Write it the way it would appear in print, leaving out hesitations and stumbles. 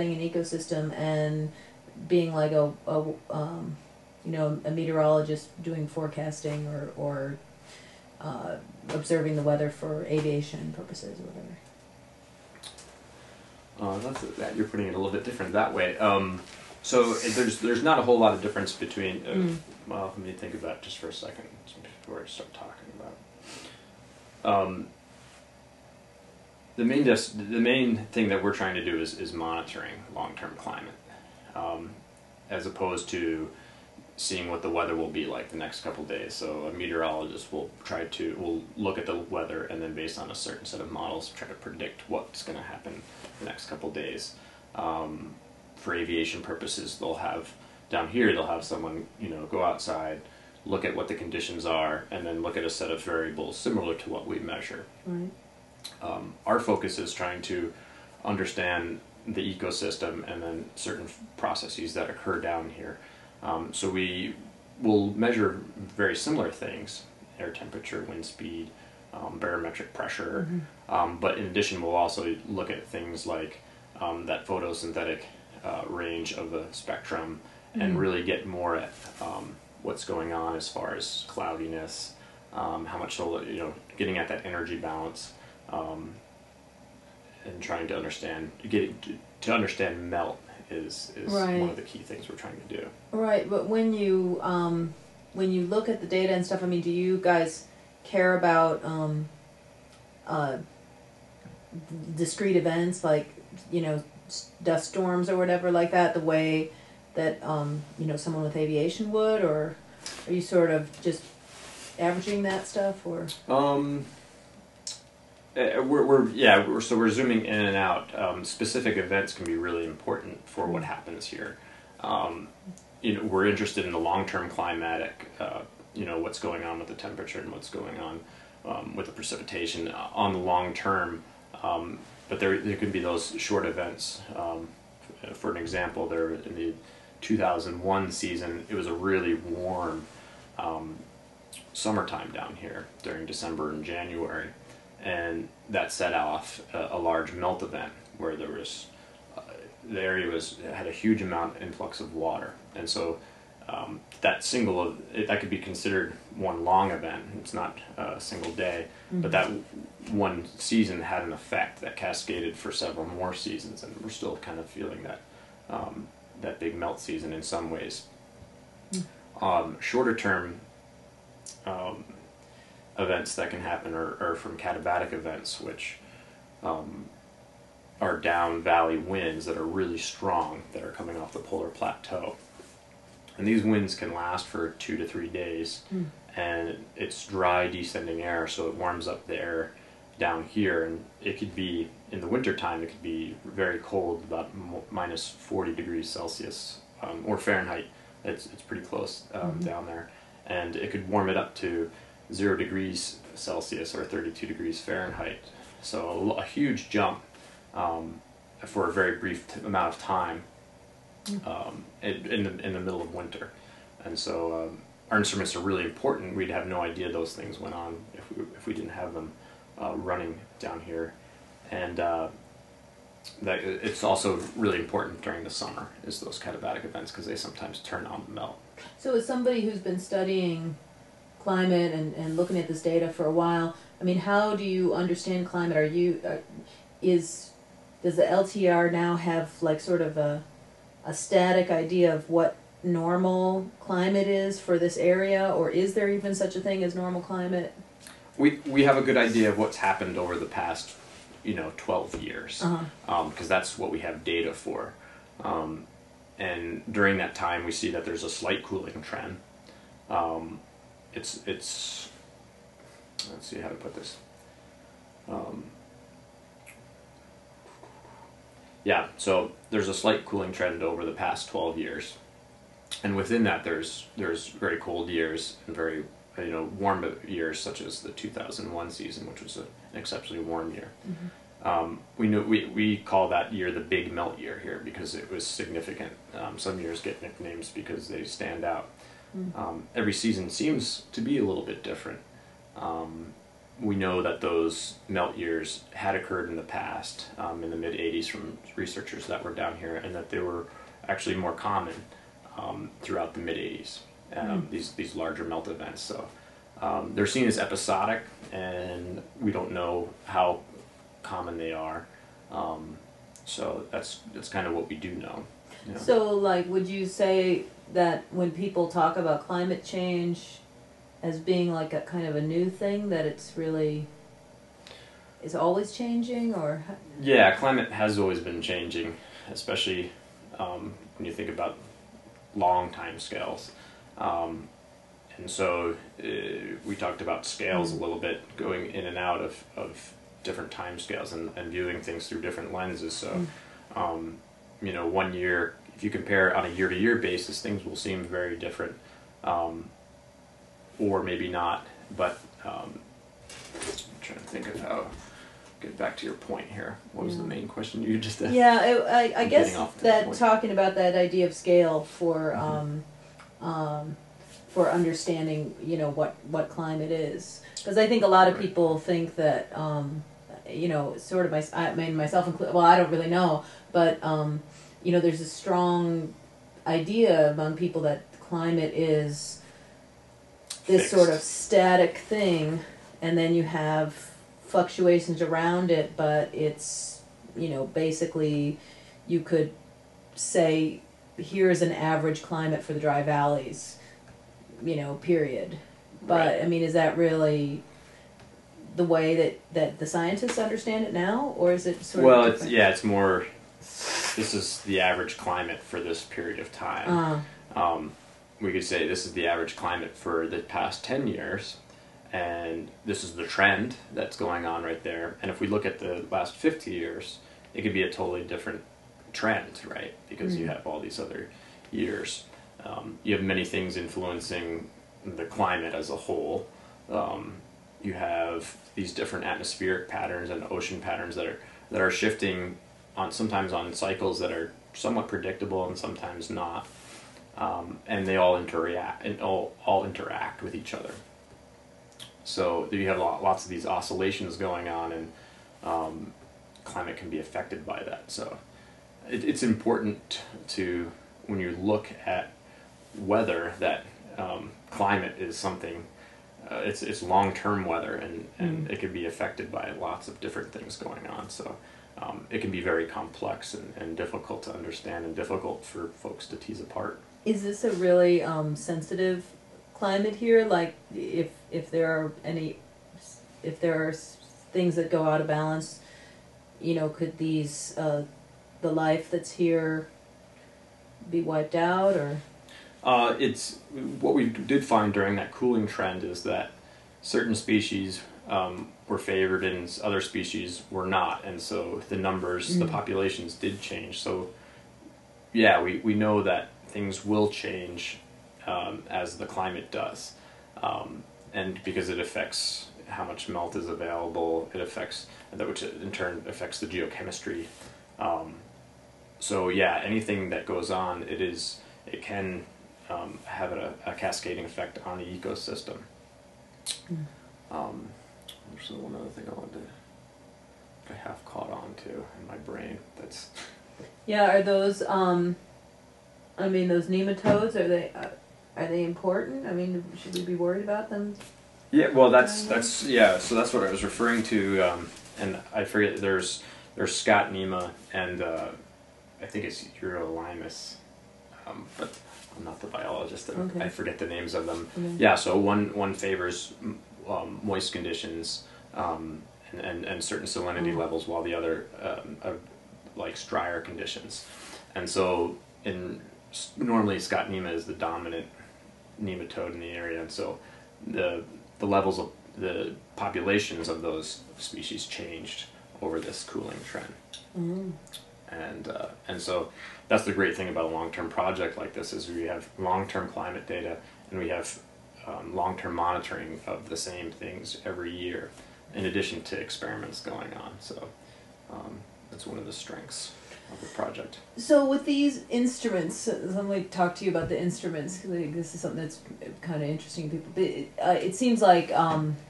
an ecosystem and being like a meteorologist doing forecasting or observing the weather for aviation purposes or whatever. You're putting it a little bit different that way. So there's not a whole lot of difference between. Well, let me think about it just for a second before I start talking about. The main thing that we're trying to do is monitoring long-term climate, as opposed to seeing what the weather will be like the next couple days. So a meteorologist will look at the weather and then based on a certain set of models try to predict what's going to happen the next couple days. For aviation purposes, they'll have someone go outside, look at what the conditions are, and then look at a set of variables similar to what we measure. Right. Our focus is trying to understand the ecosystem and then certain processes that occur down here. So we will measure very similar things: air temperature, wind speed, barometric pressure. But in addition, we'll also look at things like that photosynthetic range of the spectrum and really get more at what's going on as far as cloudiness, how much solar, getting at that energy balance, and trying to understand melt is Right. one of the key things we're trying to do. Right, but when you look at the data and stuff, I mean, do you guys care about discrete events like dust storms or whatever like that, the way that someone with aviation would, or are you sort of just averaging that stuff, or? We're zooming in and out. Specific events can be really important for what happens here. We're interested in the long-term climatic, what's going on with the temperature and what's going on with the precipitation on the long term. But there could be those short events. For an example, there in the 2001 season, it was a really warm summertime down here during December and January. And that set off a large melt event where there was the area had a huge influx of water, and so that could be considered one long event. It's not a single day, but that one season had an effect that cascaded for several more seasons, and we're still kind of feeling that big melt season in some ways. Shorter term events that can happen are from katabatic events, which are down valley winds that are really strong, that are coming off the polar plateau. And these winds can last for 2 to 3 days, and it's dry descending air, so it warms up the air down here, and it could be, in the wintertime, it could be very cold, about minus 40 degrees Celsius, or Fahrenheit. It's pretty close down there, and it could warm it up to 0 degrees Celsius or 32 degrees Fahrenheit. So a huge jump for a very brief amount of time in the middle of winter. And so our instruments are really important. We'd have no idea those things went on if we didn't have them running down here. And that it's also really important during the summer, is those katabatic events, because they sometimes turn on the melt. So as somebody who's been studying climate and looking at this data for a while, I mean, how do you understand climate? Does the LTR now have like sort of a static idea of what normal climate is for this area, or is there even such a thing as normal climate? We have a good idea of what's happened over the past 12 years, because that's what we have data for. And during that time, we see that there's a slight cooling trend. It's let's see how to put this. So there's a slight cooling trend over the past 12 years, and within that, there's very cold years and very warm years, such as the 2001 season, which was an exceptionally warm year. We call that year the big melt year here because it was significant. Some years get nicknames because they stand out. Every season seems to be a little bit different. we know that those melt years had occurred in the past, in the mid 80s from researchers that were down here, and that they were actually more common throughout the mid 80s, these larger melt events. So they're seen as episodic, and we don't know how common they are. So that's kind of what we do know. You know? So, like, would you say that when people talk about climate change as being like a kind of a new thing, that it's really is always changing, or? Yeah, climate has always been changing, especially when you think about long time scales. And so we talked about scales a little bit, going in and out of different time scales and viewing things through different lenses. So, you know, 1 year, if you compare on a year-to-year basis, things will seem very different, or maybe not. But I'm trying to think of how get back to your point here. What was the main question you just asked? Yeah, I guess that point. Talking about that idea of scale for understanding, you know, what climate is, because I think a lot of people think that you know, sort of I mean myself included. Well, I don't really know, but you know, there's a strong idea among people that climate is this Fixed. sort of static thing, and then you have fluctuations around it, but it's, you know, basically you could say here's an average climate for the dry valleys, you know, period. But Right. I mean, is that really the way that the scientists understand it now, or is it sort Well, of it's different? it's more. This is the average climate for this period of time. We could say this is the average climate for the past 10 years, and this is the trend that's going on right there. And if we look at the last 50 years, it could be a totally different trend, right? Because you have all these other years. You have many things influencing the climate as a whole. You have these different atmospheric patterns and ocean patterns that are shifting on sometimes on cycles that are somewhat predictable and sometimes not. And they all interact and all interact with each other. So you have lots of these oscillations going on, and climate can be affected by that. So it's important to, when you look at weather, that climate is something. It's long-term weather, and it can be affected by lots of different things going on. So it can be very complex and difficult to understand, and difficult for folks to tease apart. Is this a really sensitive climate here? Like, if there are things that go out of balance, you know, could these the life that's here be wiped out, or? It's what we did find during that cooling trend is that certain species were favored and other species were not, and so the numbers, the populations did change. So yeah, we know that things will change as the climate does, and because it affects how much melt is available, it affects that, which in turn affects the geochemistry. So yeah, anything that goes on, it can have a cascading effect on the ecosystem. There's one other thing I wanted to, I half caught on to in my brain. That's Yeah, are those I mean, those nematodes, are they important? I mean, should we be worried about them? yeah. Well, that's yeah. So that's what I was referring to, and I forget. There's Scott Nema and I think it's Urolimus, but I'm not the biologist. Okay. I forget the names of them. Okay. Yeah. So one favors moist conditions and certain salinity levels, while the other likes drier conditions. And so normally Scott Nema is the dominant nematode in the area, and so the levels of the populations of those species changed over this cooling trend. And so that's the great thing about a long-term project like this, is we have long-term climate data, and we have long-term monitoring of the same things every year, in addition to experiments going on. So that's one of the strengths of the project. So with these instruments, let me talk to you about the instruments, 'cause this is something that's kind of interesting to people. But it seems like